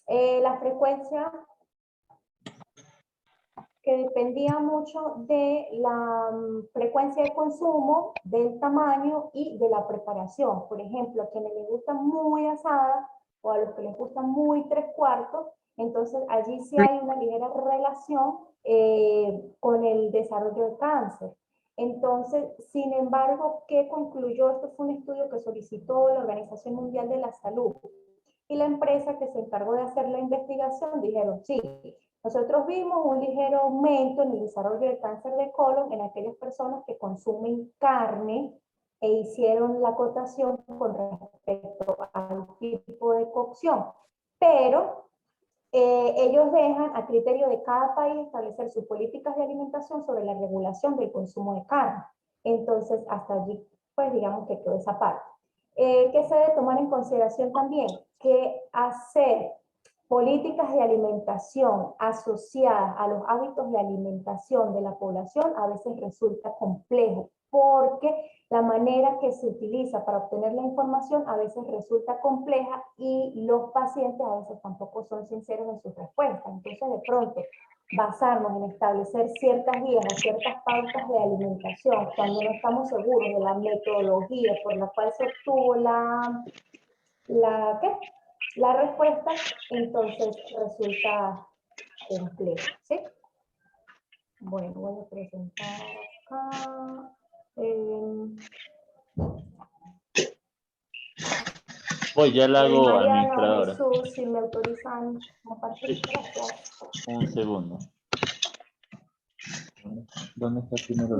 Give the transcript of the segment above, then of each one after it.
La frecuencia que dependía mucho de la frecuencia de consumo, del tamaño y de la preparación. Por ejemplo, a quienes les gusta muy asada o a los que les gusta muy 3/4, entonces allí sí hay una ligera relación con el desarrollo de cáncer. Entonces, sin embargo, ¿qué concluyó? Esto fue un estudio que solicitó la Organización Mundial de la Salud. Y la empresa que se encargó de hacer la investigación dijeron, sí, nosotros vimos un ligero aumento en el desarrollo de cáncer de colon en aquellas personas que consumen carne e hicieron la acotación con respecto al tipo de cocción. Pero ellos dejan a criterio de cada país establecer sus políticas de alimentación sobre la regulación del consumo de carne. Entonces, hasta allí, pues digamos que quedó esa parte. ¿Qué se debe tomar en consideración también? Que hacer políticas de alimentación asociadas a los hábitos de alimentación de la población a veces resulta complejo, porque la manera que se utiliza para obtener la información a veces resulta compleja y los pacientes a veces tampoco son sinceros en sus respuestas. Entonces, de pronto, basarnos en establecer ciertas guías o ciertas pautas de alimentación cuando no estamos seguros de la metodología por la cual se obtuvo la respuesta, entonces resulta complejo, ¿sí? Bueno, voy a presentar acá. Pues ya la hago Mariano, administradora. Jesús, si me autorizan compartir, gracias. Un segundo. ¿Dónde está el primero?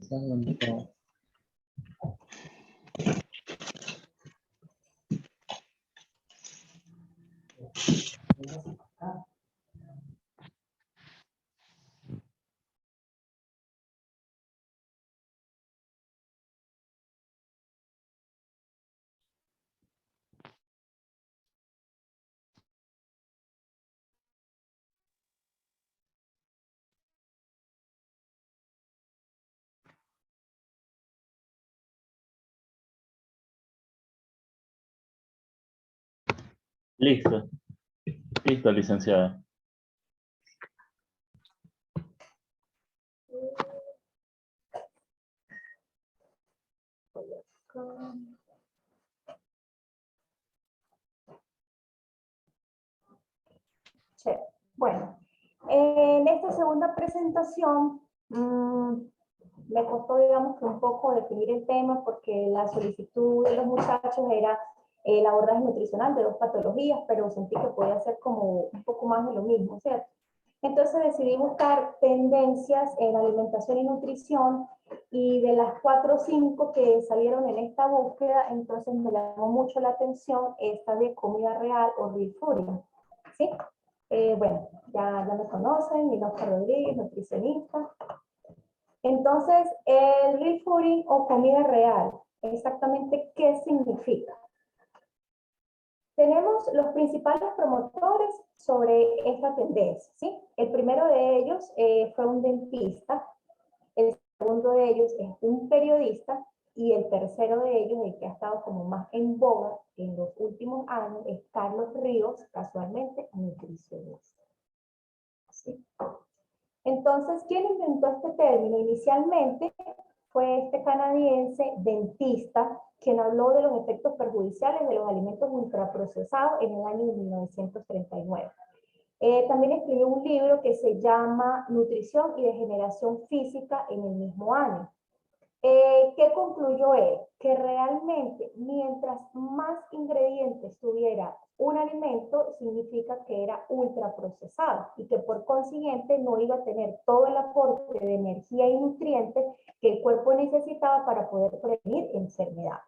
¿Dónde está? Listo. Listo, licenciada. Bueno, en esta segunda presentación me costó, digamos, que un poco definir el tema porque la solicitud de los muchachos era el abordaje nutricional de 2 patologías, pero sentí que podía ser como un poco más de lo mismo, ¿cierto? Entonces decidí buscar tendencias en alimentación y nutrición y de las 4 o 5 que salieron en esta búsqueda, entonces me llamó mucho la atención esta de comida real o real fooding, ¿sí? Bueno, ya me conocen, Milosca Rodríguez, nutricionista. Entonces, el real fooding o comida real, exactamente qué significa. Tenemos los principales promotores sobre esta tendencia, ¿sí? El primero de ellos fue un dentista, el segundo de ellos es un periodista y el tercero de ellos, el que ha estado como más en boga en los últimos años, es Carlos Ríos, casualmente nutricionista. ¿Sí? Entonces, ¿quién inventó este término? Inicialmente fue este canadiense dentista quien habló de los efectos perjudiciales de los alimentos ultraprocesados en el año 1939. También escribió un libro que se llama Nutrición y Degeneración Física en el mismo año. ¿Qué concluyó él? Que realmente mientras más ingredientes tuviera un alimento, significa que era ultraprocesado y que por consiguiente no iba a tener todo el aporte de energía y nutrientes que el cuerpo necesitaba para poder prevenir enfermedades.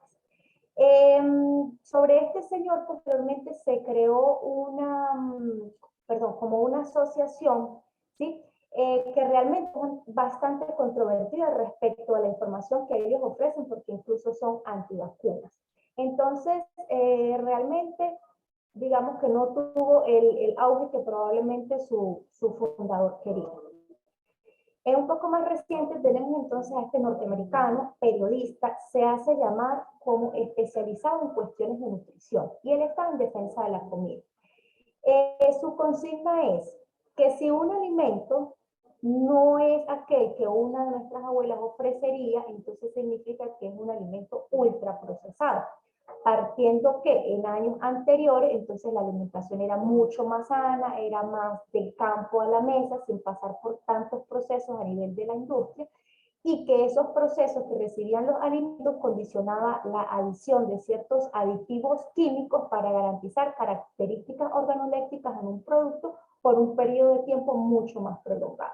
Sobre este señor posteriormente se creó como una asociación, ¿sí? Que realmente es bastante controvertida respecto a la información que ellos ofrecen, porque incluso son antivacunas. Entonces, realmente, digamos que no tuvo el auge que probablemente su fundador quería. Un poco más reciente tenemos entonces a este norteamericano, periodista, se hace llamar como especializado en cuestiones de nutrición y él está en defensa de la comida. Su consigna es que si un alimento no es aquel que una de nuestras abuelas ofrecería, entonces significa que es un alimento ultraprocesado. Partiendo que en años anteriores, entonces la alimentación era mucho más sana, era más del campo a la mesa, sin pasar por tantos procesos a nivel de la industria, y que esos procesos que recibían los alimentos condicionaba la adición de ciertos aditivos químicos para garantizar características organolépticas en un producto por un periodo de tiempo mucho más prolongado.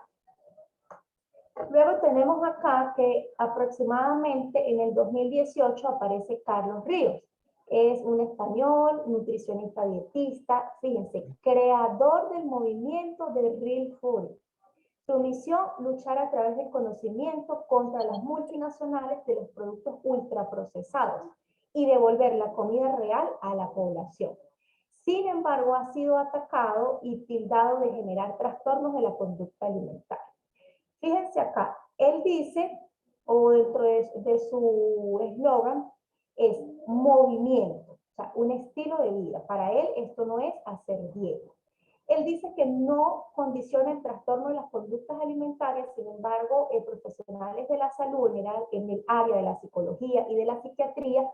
Luego tenemos acá que aproximadamente en el 2018 aparece Carlos Ríos. Es un español, nutricionista dietista, fíjense, creador del movimiento de Real Food. Su misión, luchar a través del conocimiento contra las multinacionales de los productos ultraprocesados y devolver la comida real a la población. Sin embargo, ha sido atacado y tildado de generar trastornos de la conducta alimentaria. Fíjense acá, él dice, o dentro de su eslogan, es movimiento, o sea, un estilo de vida. Para él esto no es hacer dieta. Él dice que no condiciona el trastorno de las conductas alimentarias, sin embargo, profesionales de la salud en el área de la psicología y de la psiquiatría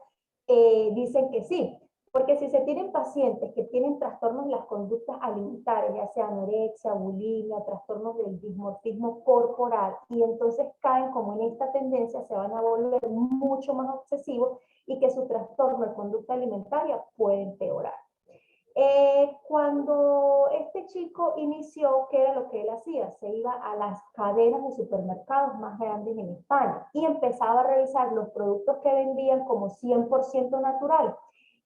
dicen que sí, porque si se tienen pacientes que tienen trastornos de las conductas alimentarias, ya sea anorexia, bulimia, trastornos del dimorfismo corporal, y entonces caen como en esta tendencia, se van a volver mucho más obsesivos y que su trastorno de conducta alimentaria puede empeorar. Cuando este chico inició, ¿qué era lo que él hacía? Se iba a las cadenas de supermercados más grandes en España y empezaba a revisar los productos que vendían como 100% naturales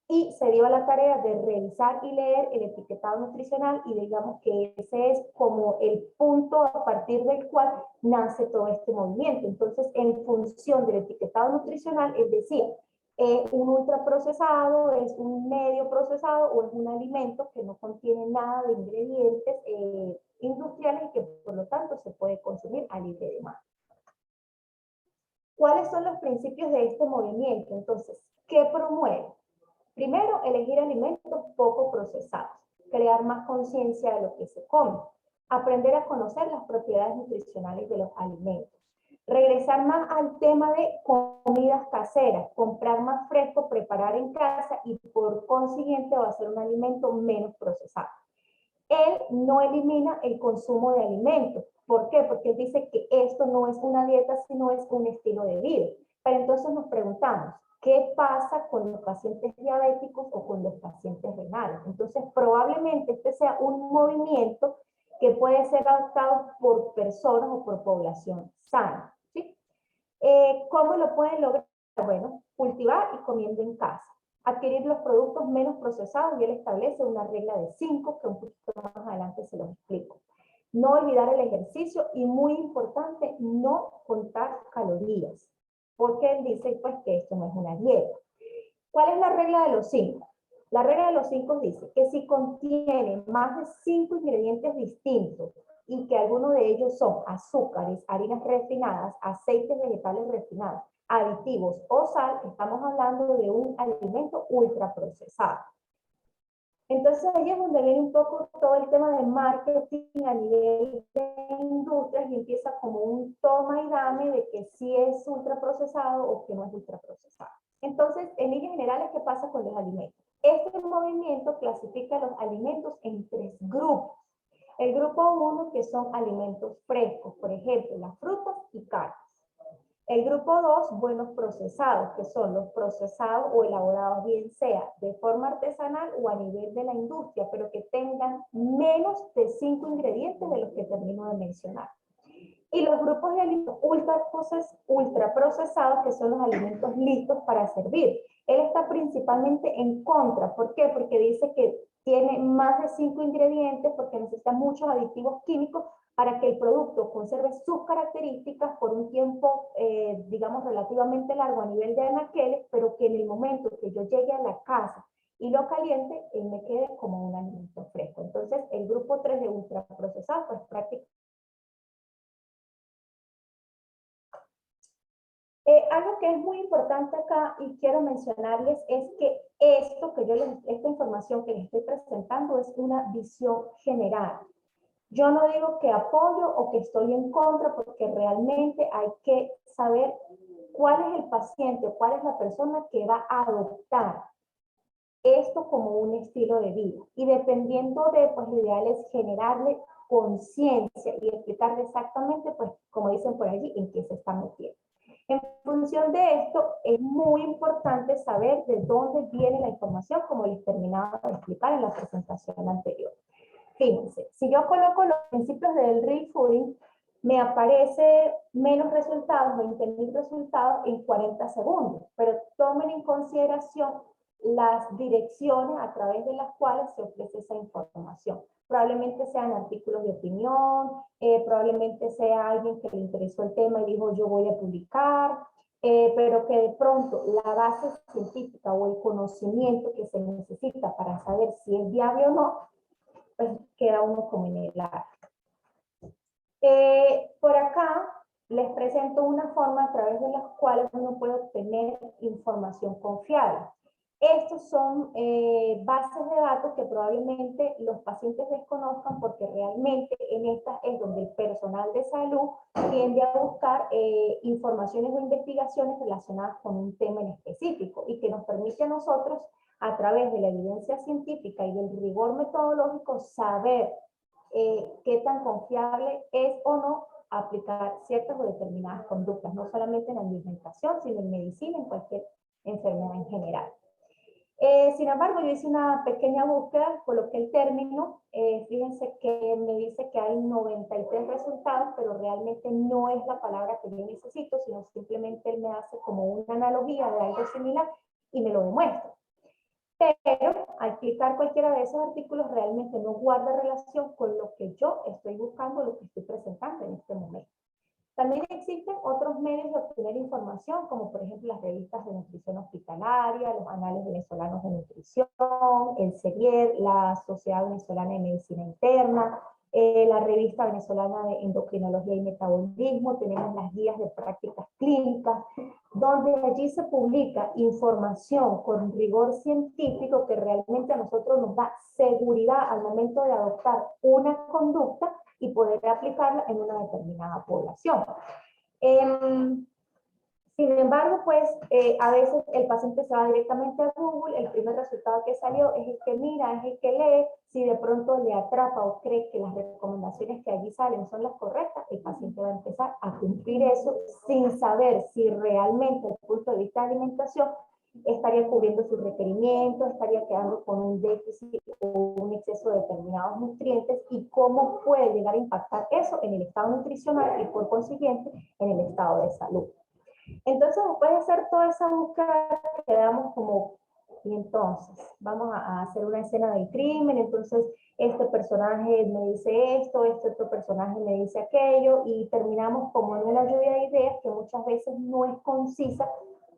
y se dio a la tarea de revisar y leer el etiquetado nutricional y digamos que ese es como el punto a partir del cual nace todo este movimiento. Entonces, en función del etiquetado nutricional, él decía, un ultraprocesado es un medio procesado o es un alimento que no contiene nada de ingredientes industriales y que por lo tanto se puede consumir a libre demanda. ¿Cuáles son los principios de este movimiento? Entonces, ¿qué promueve? Primero, elegir alimentos poco procesados, crear más conciencia de lo que se come, aprender a conocer las propiedades nutricionales de los alimentos, regresar más al tema de comidas caseras, comprar más fresco, preparar en casa y por consiguiente va a ser un alimento menos procesado. Él no elimina el consumo de alimentos. ¿Por qué? Porque él dice que esto no es una dieta, sino es un estilo de vida. Pero entonces nos preguntamos, ¿qué pasa con los pacientes diabéticos o con los pacientes renales? Entonces, probablemente este sea un movimiento que puede ser adoptado por personas o por población sana. ¿Sí? ¿Cómo lo pueden lograr? Bueno, cultivar y comiendo en casa. Adquirir los productos menos procesados y él establece una regla de 5 que un poquito más adelante se los explico. No olvidar el ejercicio y muy importante, no contar calorías, porque él dice pues que esto no es una dieta. ¿Cuál es la regla de los 5? La regla de los 5 dice que si contiene más de 5 ingredientes distintos y que algunos de ellos son azúcares, harinas refinadas, aceites vegetales refinados, aditivos o sal, estamos hablando de un alimento ultraprocesado. Entonces ahí es donde viene un poco todo el tema de marketing a nivel de industrias y empieza como un toma y dame de que sí es ultraprocesado o que no es ultraprocesado. Entonces, en líneas generales, ¿qué pasa con los alimentos? Este movimiento clasifica los alimentos en 3 grupos. El grupo 1, que son alimentos frescos, por ejemplo, las frutas y carnes. El grupo 2, buenos procesados, que son los procesados o elaborados bien sea de forma artesanal o a nivel de la industria, pero que tengan menos de 5 ingredientes de los que termino de mencionar. Y los grupos de alimentos ultraprocesados, que son los alimentos listos para servir. Él está principalmente en contra. ¿Por qué? Porque dice que tiene más de 5 ingredientes, porque necesita muchos aditivos químicos para que el producto conserve sus características por un tiempo, digamos, relativamente largo a nivel de anaqueles, pero que en el momento que yo llegue a la casa y lo caliente, él me quede como un alimento fresco. Entonces, el grupo 3 de ultraprocesados, pues prácticamente Algo que es muy importante acá y quiero mencionarles es que esta información que les estoy presentando es una visión general. Yo no digo que apoyo o que estoy en contra, porque realmente hay que saber cuál es el paciente, cuál es la persona que va a adoptar esto como un estilo de vida. Y dependiendo de, pues lo ideal es generarle conciencia y explicarle exactamente, pues como dicen por allí, en qué se está metiendo. En función de esto, es muy importante saber de dónde viene la información, como les terminaba de explicar en la presentación anterior. Fíjense, si yo coloco los principios del real fooding, me aparece menos resultados, 20.000 resultados en 40 segundos, pero tomen en consideración las direcciones a través de las cuales se ofrece esa información. Probablemente sean artículos de opinión, probablemente sea alguien que le interesó el tema y dijo yo voy a publicar, pero que de pronto la base científica o el conocimiento que se necesita para saber si es viable o no, pues queda uno como en el aire. Por acá les presento una forma a través de las cuales uno puede obtener información confiable. Estos son bases de datos que probablemente los pacientes desconozcan, porque realmente en estas es donde el personal de salud tiende a buscar informaciones o investigaciones relacionadas con un tema en específico y que nos permite a nosotros, a través de la evidencia científica y del rigor metodológico, saber qué tan confiable es o no aplicar ciertas o determinadas conductas, no solamente en alimentación, sino en medicina, en cualquier enfermedad en general. Sin embargo, yo hice una pequeña búsqueda, coloqué el término, fíjense que me dice que hay 93 resultados, pero realmente no es la palabra que yo necesito, sino simplemente él me hace como una analogía de algo similar y me lo demuestra. Pero al clicar cualquiera de esos artículos realmente no guarda relación con lo que yo estoy buscando, lo que estoy presentando en este momento. También existen otros medios de obtener información, como por ejemplo las revistas de nutrición hospitalaria, los anales venezolanos de nutrición, el CERIER, la Sociedad Venezolana de Medicina Interna, la revista venezolana de endocrinología y metabolismo, tenemos las guías de prácticas clínicas, donde allí se publica información con rigor científico que realmente a nosotros nos da seguridad al momento de adoptar una conducta y poder aplicarla en una determinada población. Sin embargo, pues a veces el paciente se va directamente a Google, el primer resultado que salió es el que mira, es el que lee, si de pronto le atrapa o cree que las recomendaciones que allí salen son las correctas, el paciente va a empezar a cumplir eso sin saber si realmente desde el punto de vista de alimentación estaría cubriendo sus requerimientos, estaría quedando con un déficit o un exceso de determinados nutrientes y cómo puede llegar a impactar eso en el estado nutricional y por consiguiente en el estado de salud. Entonces, después de hacer toda esa búsqueda, quedamos como, y entonces, vamos a hacer una escena del crimen, entonces este personaje me dice esto, este otro personaje me dice aquello, y terminamos como en una lluvia de ideas que muchas veces no es concisa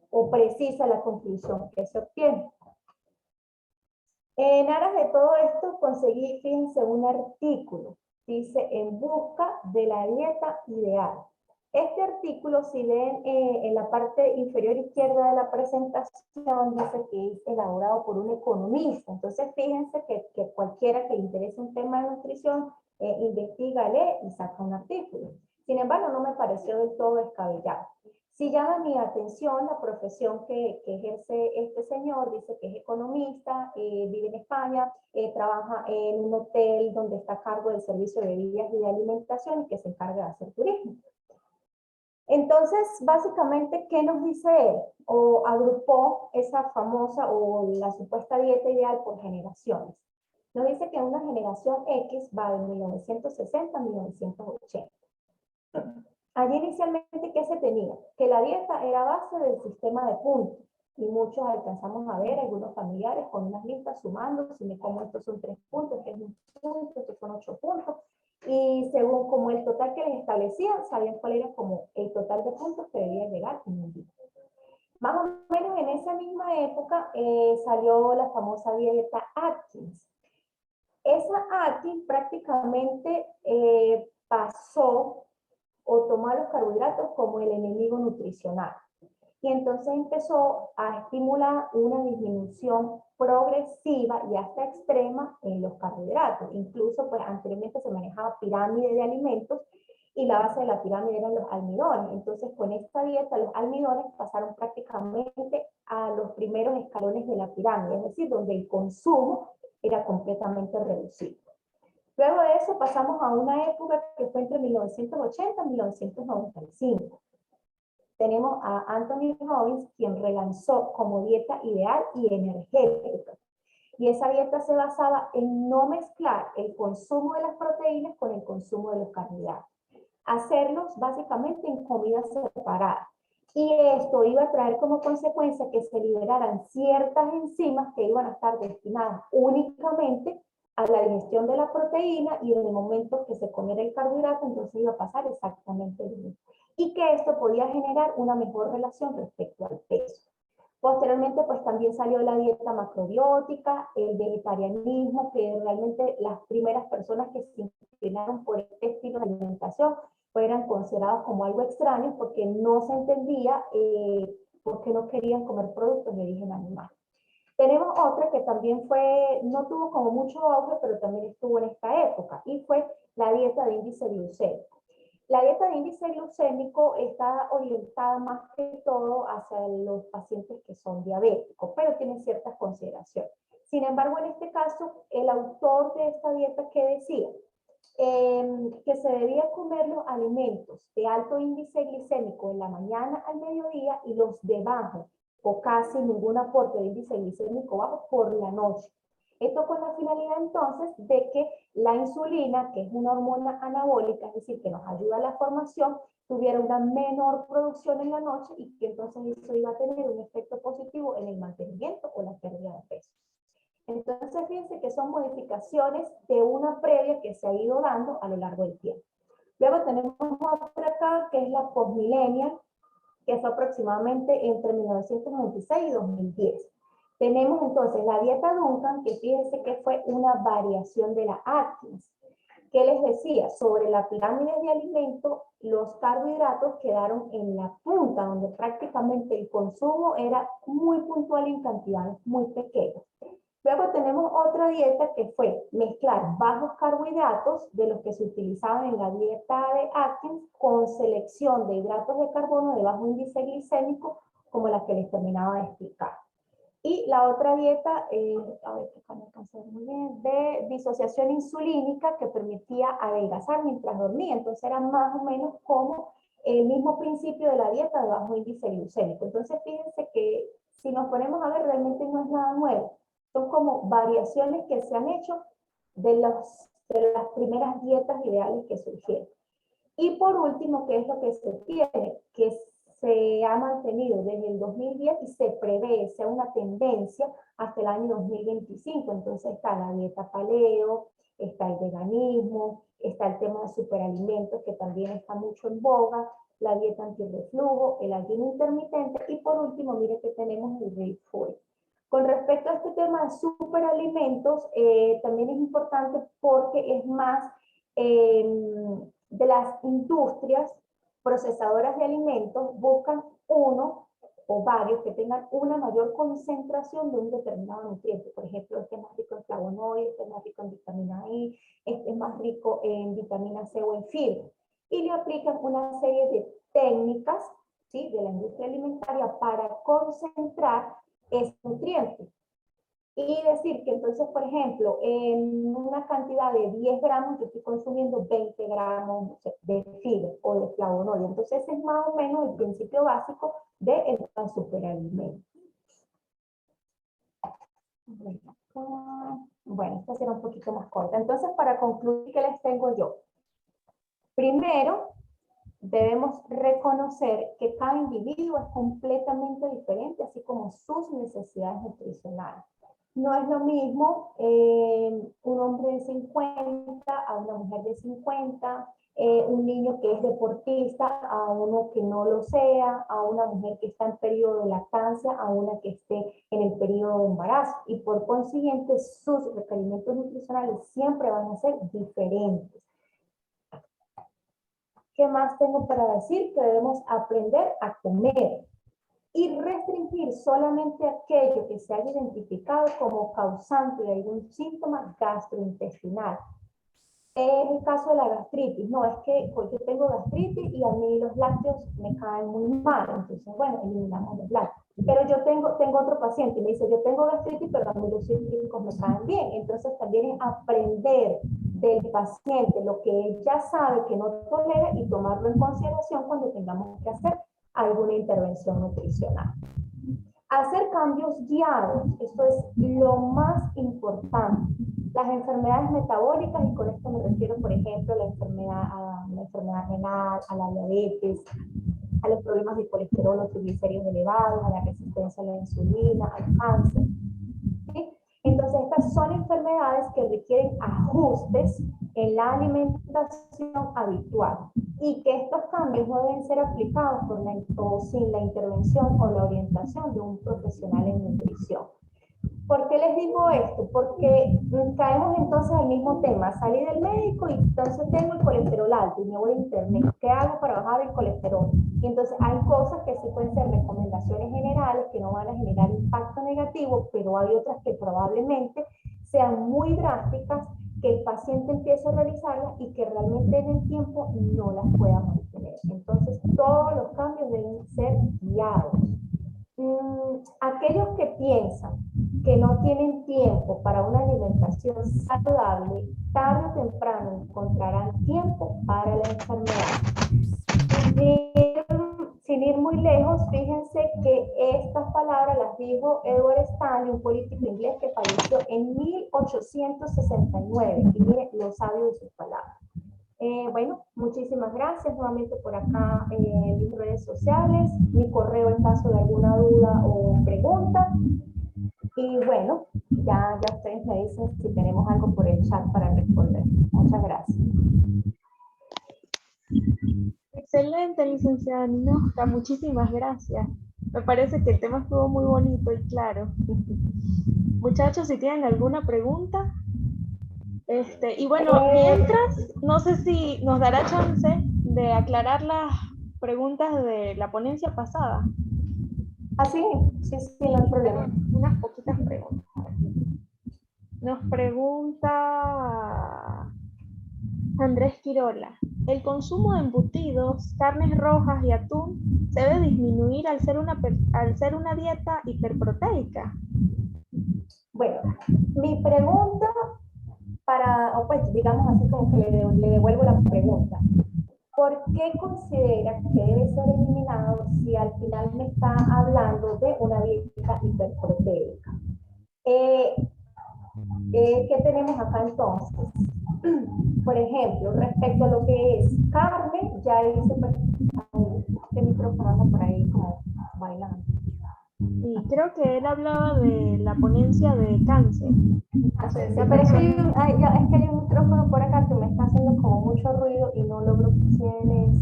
o precisa la conclusión que se obtiene. En aras de todo esto, conseguí, fíjense, un artículo, dice, en busca de la dieta ideal. Este artículo, si ven en la parte inferior izquierda de la presentación, dice que es elaborado por un economista. Entonces, fíjense que cualquiera que le interese un tema de nutrición, investiga, lee y saca un artículo. Sin embargo, no me pareció del todo descabellado. Si llama mi atención la profesión que ejerce este señor, dice que es economista, vive en España, trabaja en un hotel donde está a cargo del servicio de bebidas y de alimentación y que se encarga de hacer turismo. Entonces, básicamente, ¿qué nos dice él? O agrupó esa famosa o la supuesta dieta ideal por generaciones. Nos dice que una generación X va de 1960 a 1980. Allí inicialmente, ¿qué se tenía? Que la dieta era base del sistema de puntos. Y muchos alcanzamos a ver, algunos familiares con unas listas sumando, si me como estos son 3 puntos, este es un punto, estos son 8 puntos. Y según como el total que les establecían, sabían cuál era como el total de puntos que debía llegar en un día. Más o menos en esa misma época salió la famosa dieta Atkins. Esa Atkins prácticamente pasó o tomó a los carbohidratos como el enemigo nutricional. y entonces empezó a estimular una disminución progresiva y hasta extrema en los carbohidratos. Incluso, pues anteriormente se manejaba pirámide de alimentos y la base de la pirámide eran los almidones. Entonces, con esta dieta, los almidones pasaron prácticamente a los primeros escalones de la pirámide, es decir, donde el consumo era completamente reducido. Luego de eso pasamos a una época que fue entre 1980 y 1995. Tenemos a Anthony Robbins, quien relanzó como dieta ideal y energética. Y esa dieta se basaba en no mezclar el consumo de las proteínas con el consumo de los carbohidratos. Hacerlos básicamente en comidas separadas. Y esto iba a traer como consecuencia que se liberaran ciertas enzimas que iban a estar destinadas únicamente a la digestión de la proteína, y en el momento que se comiera el carbohidrato, entonces iba a pasar exactamente lo mismo. Y que esto podía generar una mejor relación respecto al peso. Posteriormente, pues también salió la dieta macrobiótica, el vegetarianismo, que realmente las primeras personas que se inclinaron por este estilo de alimentación fueran considerados como algo extraño porque no se entendía por qué no querían comer productos de origen animal. Tenemos otra que también fue, no tuvo como mucho auge, pero también estuvo en esta época, y fue la dieta de índice glucémico. La dieta de índice glucémico está orientada más que todo hacia los pacientes que son diabéticos, pero tiene ciertas consideraciones. Sin embargo, en este caso, el autor de esta dieta que decía que se debía comer los alimentos de alto índice glicémico en la mañana al mediodía y los de bajo o casi ningún aporte de índice glicémico bajo por la noche. Esto con la finalidad entonces de que la insulina, que es una hormona anabólica, es decir, que nos ayuda a la formación, tuviera una menor producción en la noche y que entonces eso iba a tener un efecto positivo en el mantenimiento o la pérdida de peso. Entonces, fíjense que son modificaciones de una previa que se ha ido dando a lo largo del tiempo. Luego tenemos otra acá, que es la postmillennial, que fue aproximadamente entre 1996 y 2010. Tenemos entonces la dieta Duncan, que fíjense que fue una variación de la Atkins. ¿Qué les decía? Sobre la pirámide de alimentos, los carbohidratos quedaron en la punta, donde prácticamente el consumo era muy puntual en cantidades muy pequeñas. Luego tenemos otra dieta que fue mezclar bajos carbohidratos de los que se utilizaban en la dieta de Atkins con selección de hidratos de carbono de bajo índice glicémico, como la que les terminaba de explicar. Y la otra dieta, a ver, no alcanzo a ver muy bien, de disociación insulínica, que permitía adelgazar mientras dormía. Entonces era más o menos como el mismo principio de la dieta de bajo índice glucémico. Entonces fíjense que si nos ponemos a ver, realmente no es nada nuevo. Son como variaciones que se han hecho de las primeras dietas ideales que surgieron. Y por último, ¿qué es lo que se tiene? Que se ha mantenido desde el 2010 y se prevé, sea una tendencia hasta el año 2025. Entonces está la dieta paleo, está el veganismo, está el tema de superalimentos, que también está mucho en boga, la dieta antirreflujo, el ayuno intermitente, y por último, mire que tenemos el real food. Con respecto a este tema de superalimentos, también es importante porque es más de las industrias procesadoras de alimentos, buscan uno o varios que tengan una mayor concentración de un determinado nutriente. Por ejemplo, este es más rico en flavonoides, este es más rico en vitamina E, este es más rico en vitamina C o en fibra. Y le aplican una serie de técnicas, ¿sí?, de la industria alimentaria para concentrar ese nutriente. Y decir que entonces, por ejemplo, en una cantidad de 10 gramos, yo estoy consumiendo 20 gramos de fibra o de flavonoide. Entonces, ese es más o menos el principio básico del superalimento. Bueno, esta será un poquito más corta. Entonces, para concluir, ¿qué les tengo yo? Primero, debemos reconocer que cada individuo es completamente diferente, así como sus necesidades nutricionales. No es lo mismo un hombre de 50 a una mujer de 50, un niño que es deportista a uno que no lo sea, a una mujer que está en periodo de lactancia a una que esté en el periodo de embarazo. Y por consiguiente, sus requerimientos nutricionales siempre van a ser diferentes. ¿Qué más tengo para decir? Que debemos aprender a comer. y restringir solamente aquello que se haya identificado como causante de algún síntoma gastrointestinal. Es el caso de la gastritis, no, es que pues, yo tengo gastritis y a mí los lácteos me caen muy mal, entonces bueno, eliminamos los lácteos. Pero yo tengo otro paciente y me dice, yo tengo gastritis, pero a mí los cítricos me caen bien. Entonces también es aprender del paciente lo que él ya sabe que no tolera y tomarlo en consideración cuando tengamos que hacer alguna intervención nutricional. Hacer cambios guiados, esto es lo más importante. Las enfermedades metabólicas, y con esto me refiero, por ejemplo, a la enfermedad renal, a la diabetes, a los problemas de colesterol o triglicéridos elevados, a la resistencia a la insulina, al cáncer. ¿Sí? Entonces, estas son enfermedades que requieren ajustes en la alimentación habitual y que estos cambios no deben ser aplicados o sin la intervención o la orientación de un profesional en nutrición. ¿Por qué les digo esto? Porque caemos entonces al mismo tema. Salí del médico y entonces tengo el colesterol alto y me voy a internet. ¿Qué hago para bajar el colesterol? Y entonces hay cosas que sí pueden ser recomendaciones generales que no van a generar impacto negativo, pero hay otras que probablemente sean muy drásticas, que el paciente empiece a realizarlas y que realmente en el tiempo no las pueda mantener. Entonces todos los cambios deben ser guiados. Aquellos que piensan que no tienen tiempo para una alimentación saludable, tarde o temprano encontrarán tiempo para la enfermedad. Sin ir muy lejos, fíjense que estas palabras las dijo Edward Stanley, un político inglés que falleció en 1869. Y miren lo sabio de sus palabras. Bueno, muchísimas gracias nuevamente por acá en mis redes sociales, mi correo en caso de alguna duda o pregunta. Y bueno, ya ustedes me dicen si tenemos algo por el chat para responder. Muchas gracias. Excelente, licenciada Ninojka, muchísimas gracias. Me parece que el tema estuvo muy bonito y claro. Muchachos, si tienen alguna pregunta. Y bueno, mientras, no sé si nos dará chance de aclarar las preguntas de la ponencia pasada. Sí, no hay problema. Unas poquitas preguntas. Nos pregunta Andrés Quirola. ¿El consumo de embutidos, carnes rojas y atún se debe disminuir al ser una dieta hiperproteica? Bueno, mi pregunta pues digamos así como que le devuelvo la pregunta. ¿Por qué considera que debe ser eliminado si al final me está hablando de una dieta hiperproteica? ¿Qué tenemos acá entonces? Por ejemplo, respecto a lo que es carne, ya dice, pues, este micrófono anda por ahí como bailando. Y creo que él hablaba de la ponencia de cáncer. Sí, pero es que hay un micrófono por acá que me está haciendo como mucho ruido y no logro opciones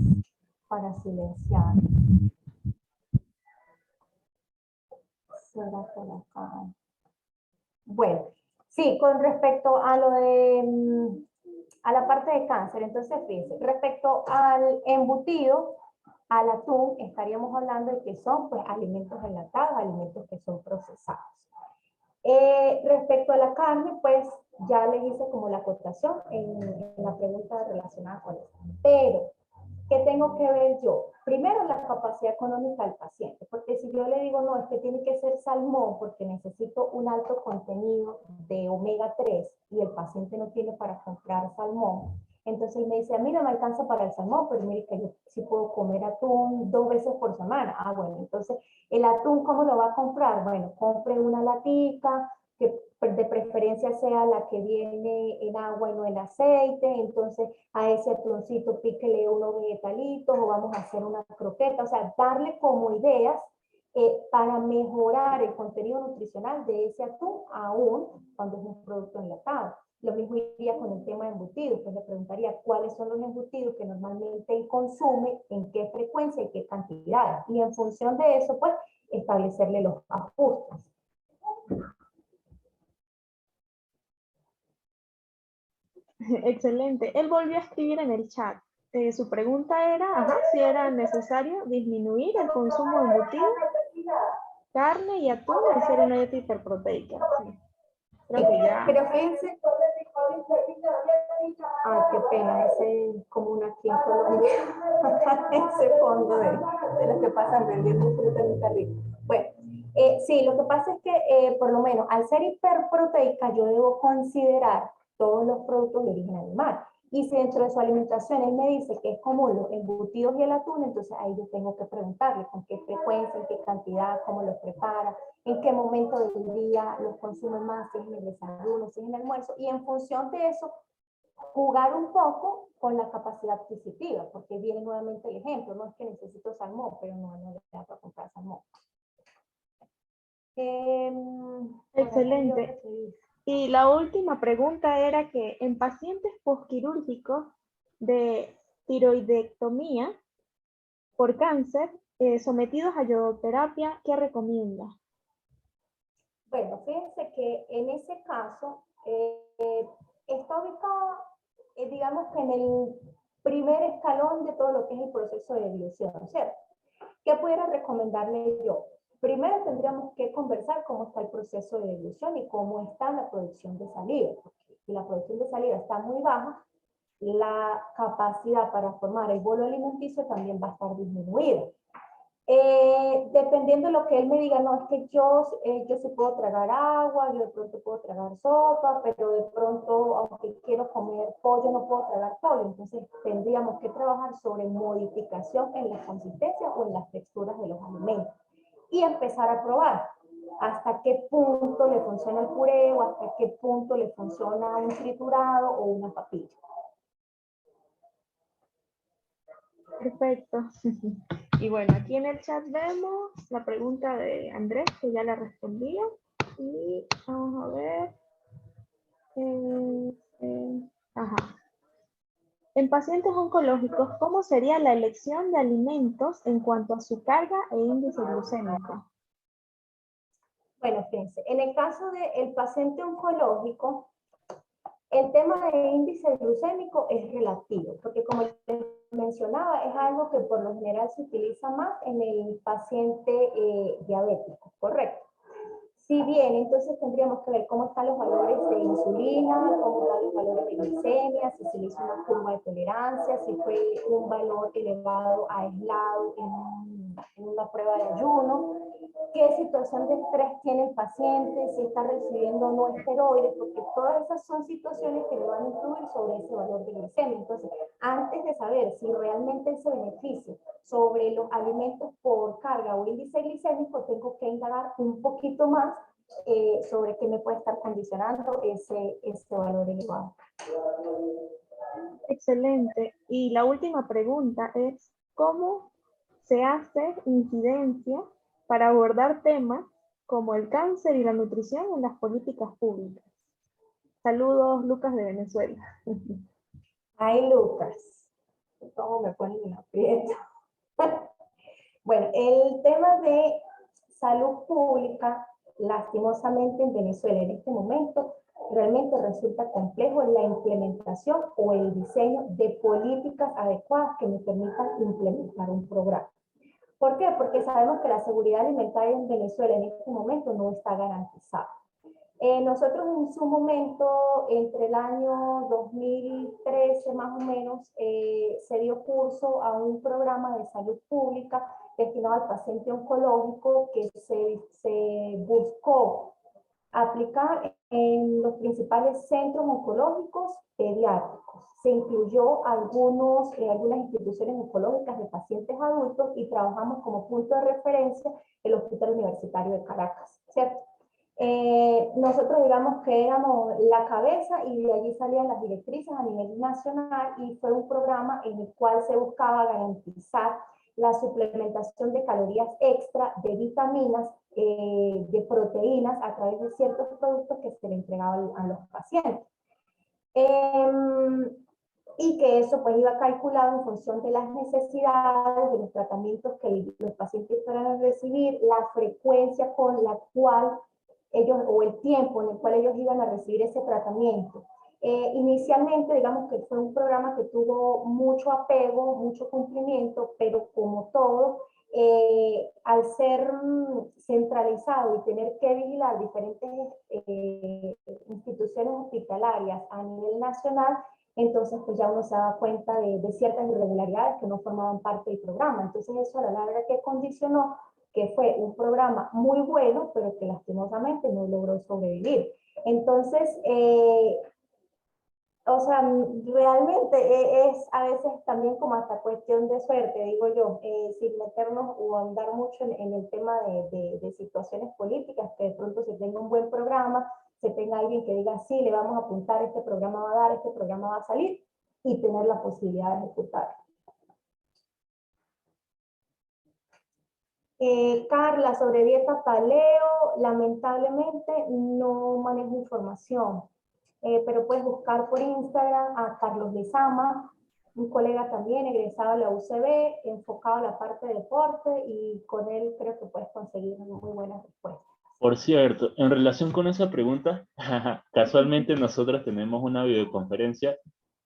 para silenciar. Será por acá. Bueno, sí, con respecto a lo de a la parte de cáncer, entonces fíjense, respecto al embutido, al atún, estaríamos hablando de que son pues alimentos enlatados, alimentos que son procesados. Respecto a la carne, pues ya les hice como la acotación en la pregunta relacionada con esto. Pero, ¿qué tengo que ver yo? Primero, la capacidad económica del paciente, porque si yo le digo, no, es que tiene que ser salmón porque necesito un alto contenido de omega 3 y el paciente no tiene para comprar salmón, entonces él me dice, a mí no me alcanza para el salmón, pero mire que yo sí puedo comer atún 2 veces por semana. Ah, bueno, entonces, ¿el atún cómo lo va a comprar? Bueno, compre una latica, que de preferencia sea la que viene en agua y no en aceite, entonces a ese atuncito píquele unos vegetalitos o vamos a hacer una croqueta, o sea, darle como ideas para mejorar el contenido nutricional de ese atún aún cuando es un producto enlatado. Lo mismo iría con el tema de embutidos, pues le preguntaría cuáles son los embutidos que normalmente él consume, en qué frecuencia y qué cantidad. Y en función de eso, pues, establecerle los ajustes. Excelente. Él volvió a escribir en el chat. Su pregunta era si era necesario disminuir el consumo de embutidos Carne y atún al ser una dieta hiperproteica. Sí. Creo que ya. Pero fíjense, ay, qué pena, ese común aquí en Colombia, ese fondo de los que pasan vendiendo fruta en un carrito. Bueno, sí, lo que pasa es que por lo menos al ser hiperproteica yo debo considerar todos los productos de origen animal. Y si dentro de su alimentación él me dice que es común los embutidos y el atún, entonces ahí yo tengo que preguntarle con qué frecuencia, en qué cantidad, cómo los prepara, en qué momento del día los consume más, si es en el desayuno, si es en el almuerzo, y en función de eso, jugar un poco con la capacidad adquisitiva, porque viene nuevamente el ejemplo, no es que necesito salmón, pero no le da para comprar salmón. Excelente. Y la última pregunta era que en pacientes posquirúrgicos de tiroidectomía por cáncer sometidos a yodoterapia, ¿qué recomienda? Bueno, fíjense que en ese caso está ubicado, digamos que en el primer escalón de todo lo que es el proceso de dilución, ¿cierto? ¿Qué pudiera recomendarle yo? Primero tendríamos que conversar cómo está el proceso de dilución y cómo está la producción de saliva. Porque si la producción de saliva está muy baja, la capacidad para formar el bolo alimenticio también va a estar disminuida. Dependiendo de lo que él me diga, no, es que yo sí puedo tragar agua, yo de pronto puedo tragar sopa, pero de pronto, aunque quiero comer pollo, no puedo tragar pollo. Entonces tendríamos que trabajar sobre modificación en la consistencia o en las texturas de los alimentos y empezar a probar hasta qué punto le funciona el puré o hasta qué punto le funciona un triturado o una papilla. Perfecto. Y bueno, aquí en el chat vemos la pregunta de Andrés, que ya la respondía. Y vamos a ver. Ajá. En pacientes oncológicos, ¿cómo sería la elección de alimentos en cuanto a su carga e índice glucémico? Bueno, fíjense, en el caso del paciente oncológico, el tema de índice glucémico es relativo, porque como les mencionaba, es algo que por lo general se utiliza más en el paciente diabético, ¿correcto? Si bien, entonces tendríamos que ver cómo están los valores de insulina, cómo están los valores de glicemia, si se le hizo una curva de tolerancia, si fue un valor elevado aislado en una prueba de ayuno, qué situación de estrés tiene el paciente, si está recibiendo o no esteroides, porque todas esas son situaciones que le van a influir sobre ese valor de glicemia. Entonces, antes de saber si realmente ese beneficio sobre los alimentos por carga o índice glicémico, tengo que indagar un poquito más sobre qué me puede estar condicionando ese valor elevado. Excelente. Y la última pregunta es, ¿cómo se hace incidencia para abordar temas como el cáncer y la nutrición en las políticas públicas? Saludos, Lucas de Venezuela. Ay, Lucas, ¿cómo me ponen en aprieto? Bueno, el tema de salud pública, lastimosamente en Venezuela en este momento, realmente resulta complejo en la implementación o el diseño de políticas adecuadas que me permitan implementar un programa. ¿Por qué? Porque sabemos que la seguridad alimentaria en Venezuela en este momento no está garantizada. Nosotros en su momento, entre el año 2013 más o menos, se dio curso a un programa de salud pública destinado al paciente oncológico que se buscó aplicar en los principales centros oncológicos pediátricos. Se incluyó algunas instituciones oncológicas de pacientes adultos y trabajamos como punto de referencia el Hospital Universitario de Caracas, ¿cierto? Nosotros digamos que éramos la cabeza y de allí salían las directrices a nivel nacional y fue un programa en el cual se buscaba garantizar la suplementación de calorías extra, de vitaminas, de proteínas a través de ciertos productos que se le entregaban a los pacientes. Y que eso pues iba calculado en función de las necesidades, de los tratamientos que los pacientes fueran a recibir, la frecuencia con la cual ellos, o el tiempo en el cual ellos iban a recibir ese tratamiento. Inicialmente, digamos que fue un programa que tuvo mucho apego, mucho cumplimiento, pero como todo, al ser centralizado y tener que vigilar diferentes instituciones hospitalarias a nivel nacional, entonces pues ya uno se da cuenta de ciertas irregularidades que no formaban parte del programa. Entonces eso a la larga que condicionó que fue un programa muy bueno, pero que lastimosamente no logró sobrevivir. Entonces, o sea, realmente es a veces también como hasta cuestión de suerte, digo yo, sin meternos o andar mucho en el tema de situaciones políticas, que de pronto se tenga un buen programa, se tenga alguien que diga, sí, le vamos a apuntar, este programa va a dar, este programa va a salir, y tener la posibilidad de ejecutar. Carla, sobre dieta paleo, lamentablemente no manejo información. Pero puedes buscar por Instagram a Carlos Lizama, un colega también egresado de la UCB, enfocado en la parte de deporte, y con él creo que puedes conseguir muy buenas respuestas. Por cierto, en relación con esa pregunta, casualmente nosotros tenemos una videoconferencia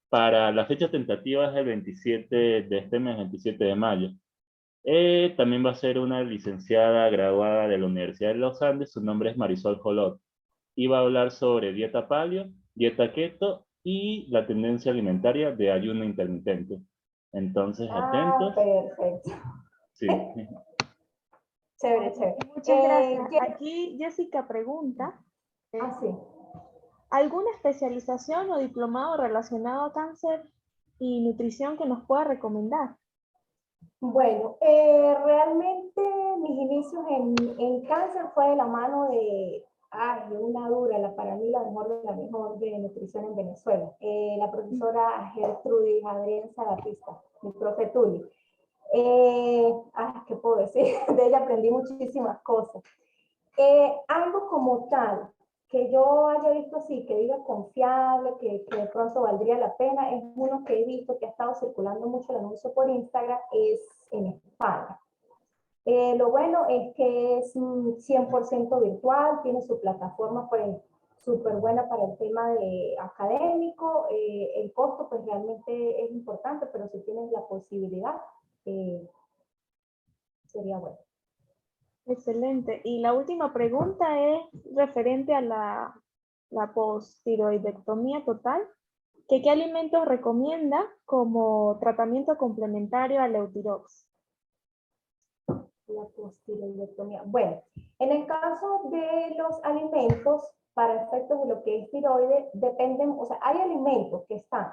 para la fecha tentativa es el 27 de este mes, 27 de mayo. También va a ser una licenciada graduada de la Universidad de los Andes, su nombre es Marisol Jolot, y va a hablar sobre dieta paleo, dieta keto y la tendencia alimentaria de ayuno intermitente. Entonces, atentos. Perfecto. Sí. Chévere, chévere. Muchas gracias. Aquí Jessica pregunta, Sí. ¿alguna especialización o diplomado relacionado a cáncer y nutrición que nos pueda recomendar? Bueno, realmente mis inicios en cáncer fue de la mano de una dura, para mí la mejor de nutrición en Venezuela, la profesora Gertrudis Adrián Zagatista, mi profe Tuli. ¿Qué puedo decir? De ella aprendí muchísimas cosas. Algo como tal, que yo haya visto así, que diga confiable, que de pronto valdría la pena, es uno que he visto que ha estado circulando mucho el anuncio por Instagram, es en España. Lo bueno es que es 100% virtual, tiene su plataforma pues súper buena para el tema de académico, el costo pues realmente es importante, pero si tienes la posibilidad, sería bueno. Excelente. Y la última pregunta es referente a la postiroidectomía total. ¿Qué alimentos recomienda como tratamiento complementario al Eutirox? La postiroidectomía. Bueno, en el caso de los alimentos, para efectos de lo que es tiroides, dependen, o sea, hay alimentos que están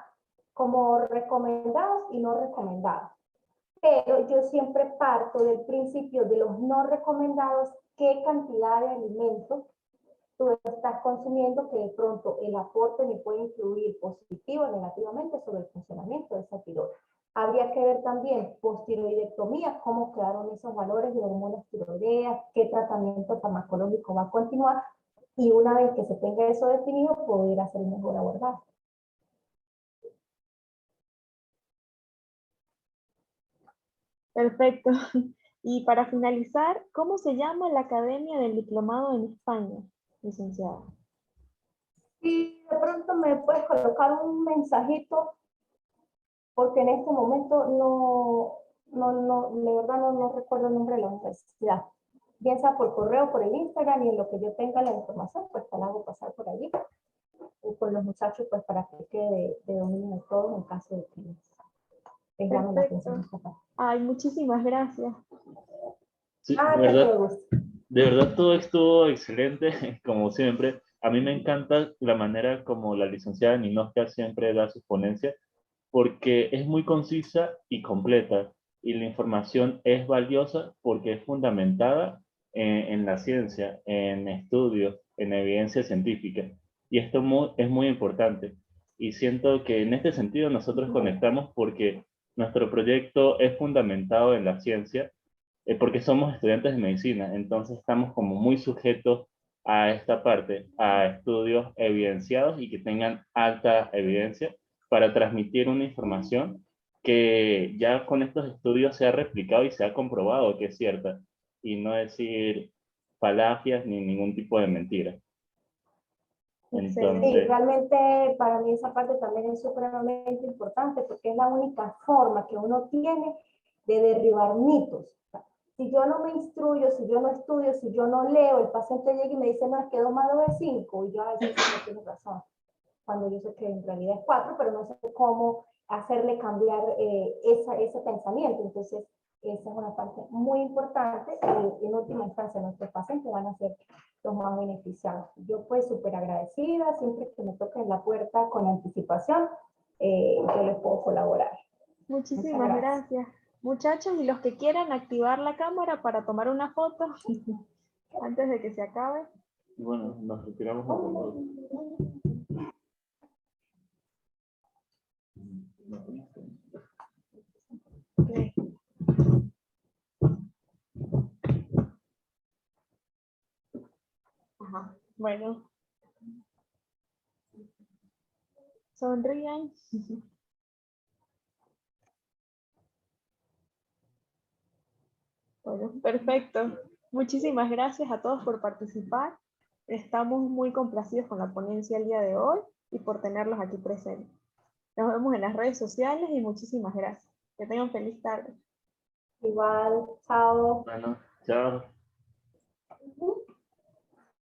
como recomendados y no recomendados. Pero yo siempre parto del principio de los no recomendados, qué cantidad de alimentos tú estás consumiendo que de pronto el aporte me puede influir positivo o negativamente sobre el funcionamiento de esa tiroides. Habría que ver también postiroidectomía, cómo quedaron esos valores de hormonas tiroideas, qué tratamiento farmacológico va a continuar, y una vez que se tenga eso definido, poder hacer un mejor abordaje. Perfecto. Y para finalizar, ¿cómo se llama la Academia del Diplomado en España, licenciada? Si de pronto me puedes colocar un mensajito, porque en este momento de verdad no recuerdo el nombre de la universidad. Bien sea por correo, por el Instagram, y en lo que yo tenga la información, pues te la hago pasar por allí. O con los muchachos, pues para que quede de dominio de todos en caso de que les llame la atención. Ay, muchísimas gracias. Sí, de verdad todo estuvo excelente, como siempre. A mí me encanta la manera como la licenciada Ninosca siempre da sus ponencias, porque es muy concisa y completa, y la información es valiosa porque es fundamentada en la ciencia, en estudios, en evidencia científica. Y esto es muy importante. Y siento que en este sentido nosotros conectamos porque nuestro proyecto es fundamentado en la ciencia, porque somos estudiantes de medicina, entonces estamos como muy sujetos a esta parte, a estudios evidenciados y que tengan alta evidencia para transmitir una información que ya con estos estudios se ha replicado y se ha comprobado que es cierta, y no decir falacias ni ningún tipo de mentira. Excelente. Sí, realmente para mí esa parte también es supremamente importante, porque es la única forma que uno tiene de derribar mitos. Si yo no me instruyo, si yo no estudio, si yo no leo, el paciente llega y me dice, no, es que 2 más 2 es 5, y yo a veces no tiene razón, cuando yo sé que en realidad es 4, pero no sé cómo hacerle cambiar ese pensamiento. Entonces, esa es una parte muy importante y en última instancia nuestros pacientes van a ser los más beneficiados. Yo pues súper agradecida, siempre que me toquen la puerta con anticipación, yo les puedo colaborar. Muchísimas gracias. Muchachos, y los que quieran activar la cámara para tomar una foto antes de que se acabe. Y bueno, nos retiramos a Okay. Ajá. Bueno. Sonrían. Bueno, perfecto. Muchísimas gracias a todos por participar. Estamos muy complacidos con la ponencia el día de hoy y por tenerlos aquí presentes. Nos vemos en las redes sociales y muchísimas gracias. Que tengan feliz tarde. Igual, chao. Bueno, chao.